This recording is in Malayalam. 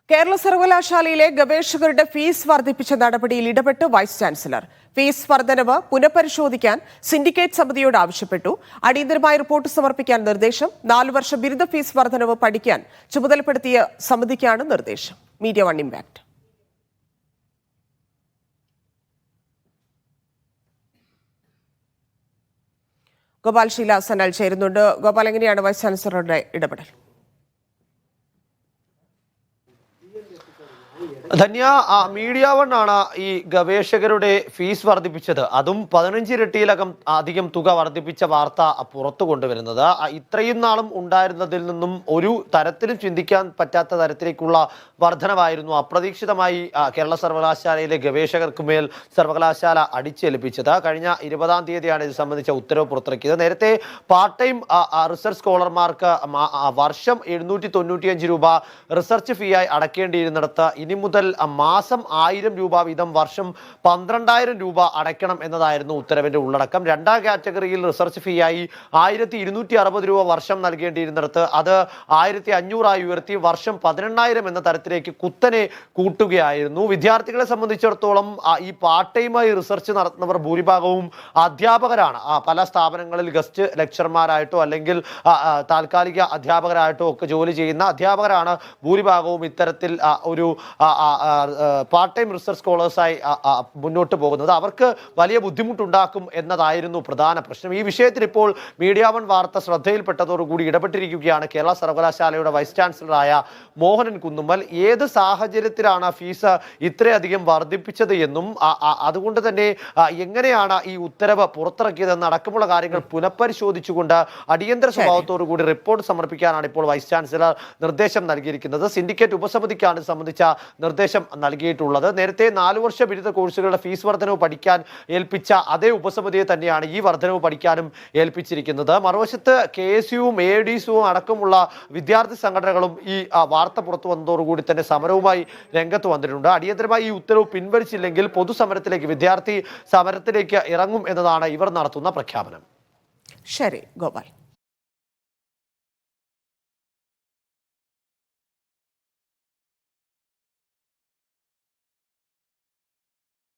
കേരള സർവകലാശാലയിലെ ഗവേഷകരുടെ ഫീസ് വർദ്ധിപ്പിച്ച നടപടിയിൽ ഇടപെട്ട് വൈസ് ചാൻസലർ. ഫീസ് വർധനവ് പുനഃപരിശോധിക്കാൻ സിൻഡിക്കേറ്റ് സമിതിയോട് ആവശ്യപ്പെട്ടു. അടിയന്തരമായ റിപ്പോർട്ട് സമർപ്പിക്കാൻ നിർദ്ദേശം. 4 വർഷ ബിരുദ ഫീസ് വർധനവ് പഠിക്കാൻ ചുമതലപ്പെടുത്തിയ സമിതിക്കാണ് നിർദ്ദേശം. Media one impact. ഗോപാൽ ശീല സനൽ ചേരുന്നുണ്ട്. ഗോപാൽ, എങ്ങനെയാണ് വൈസ് ചാൻസലറുടെ ഇടപെടൽ? ധന്യ, മീഡിയ വൺ ആണ് ഈ ഗവേഷകരുടെ ഫീസ് വർദ്ധിപ്പിച്ചത്. അതും 15 ഇരട്ടിയിലകം അധികം തുക വർദ്ധിപ്പിച്ച വാർത്ത പുറത്തു കൊണ്ടുവരുന്നത്. ഇത്രയും നാളും ഉണ്ടായിരുന്നതിൽ നിന്നും ഒരു തരത്തിലും ചിന്തിക്കാൻ പറ്റാത്ത തരത്തിലേക്കുള്ള വർധനവായിരുന്നു അപ്രതീക്ഷിതമായി കേരള സർവകലാശാലയിലെ ഗവേഷകർക്ക് മേൽ സർവകലാശാല അടിച്ചേൽപ്പിച്ചത്. കഴിഞ്ഞ 20-ാം തീയതിയാണ് ഇത് സംബന്ധിച്ച ഉത്തരവ് പുറത്തിറക്കിയത്. നേരത്തെ പാർട്ട് ടൈം റിസർച്ച് സ്കോളർമാർക്ക് വർഷം 795 രൂപ റിസർച്ച് ഫീ ആയി അടക്കേണ്ടിയിരുന്നിടത്ത് ഇനി മുതൽ മാസം 1000 രൂപ വീതം വർഷം 12,000 രൂപ അടയ്ക്കണം എന്നതായിരുന്നു ഉത്തരവിന്റെ ഉള്ളടക്കം. 2ാം കാറ്റഗറിയിൽ റിസർച്ച് ഫീ ആയി 1260 രൂപ വർഷം നൽകേണ്ടിയിരുന്നിടത്ത് അത് 1500 ആയി ഉയർത്തി വർഷം 18,000 എന്ന തരത്തിലേക്ക് കുത്തനെ കൂട്ടുകയായിരുന്നു. വിദ്യാർത്ഥികളെ സംബന്ധിച്ചിടത്തോളം ഈ പാർട്ട് ടൈമായി റിസർച്ച് നടത്തുന്നവർ ഭൂരിഭാഗവും അധ്യാപകരാണ്. പല സ്ഥാപനങ്ങളിൽ ഗസ്റ്റ് ലെക്ചർമാരായിട്ടോ അല്ലെങ്കിൽ താൽക്കാലിക അധ്യാപകരായിട്ടോ ഒക്കെ ജോലി ചെയ്യുന്ന അധ്യാപകരാണ് ഭൂരിഭാഗവും ഇത്തരത്തിൽ ഒരു പാർട്ട് ടൈം റിസർച്ച് സ്കോളേഴ്സായി മുന്നോട്ട് പോകുന്നത്. അവർക്ക് വലിയ ബുദ്ധിമുട്ടുണ്ടാക്കും എന്നതായിരുന്നു പ്രധാന പ്രശ്നം. ഈ വിഷയത്തിൽ ഇപ്പോൾ മീഡിയ വൺ വാർത്ത ശ്രദ്ധയിൽപ്പെട്ടതോടുകൂടി ഇടപെട്ടിരിക്കുകയാണ് കേരള സർവകലാശാലയുടെ വൈസ് ചാൻസലറായ മോഹനൻ കുന്നുമ്മൽ. ഏത് സാഹചര്യത്തിലാണ് ഫീസ് ഇത്രയധികം വർദ്ധിപ്പിച്ചത് എന്നും അതുകൊണ്ട് തന്നെ എങ്ങനെയാണ് ഈ ഉത്തരവ് പുറത്തിറക്കിയതെന്ന് അടക്കമുള്ള കാര്യങ്ങൾ പുനഃപരിശോധിച്ചുകൊണ്ട് അടിയന്തര സ്വഭാവത്തോടു കൂടി റിപ്പോർട്ട് സമർപ്പിക്കാനാണ് ഇപ്പോൾ വൈസ് ചാൻസലർ നിർദ്ദേശം നൽകിയിരിക്കുന്നത്. സിൻഡിക്കേറ്റ് ഉപസമിതിക്കാണ് ഇത് സംബന്ധിച്ച നിർദ്ദേശം നൽകിയിട്ടുള്ളത്. നേരത്തെ 4 വർഷ ബിരുദ കോഴ്സുകളുടെ ഫീസ് വർധനവ് പഠിക്കാൻ ഏൽപ്പിച്ച അതേ ഉപസമിതിയെ തന്നെയാണ് ഈ വർധനവ് പഠിക്കാനും ഏൽപ്പിച്ചിരിക്കുന്നത്. മറുവശത്ത് KSUവും AIDSUവും അടക്കമുള്ള വിദ്യാർത്ഥി സംഘടനകളും ഈ വാർത്ത പുറത്തു വന്നതോടുകൂടി തന്നെ സമരവുമായി രംഗത്ത് വന്നിട്ടുണ്ട്. അടിയന്തരമായി ഈ ഉത്തരവ് പിൻവലിച്ചില്ലെങ്കിൽ പൊതുസമരത്തിലേക്ക്, വിദ്യാർത്ഥി സമരത്തിലേക്ക് ഇറങ്ങും എന്നതാണ് ഇവർ നടത്തുന്ന പ്രഖ്യാപനം. ശരി ഗോപാൽ.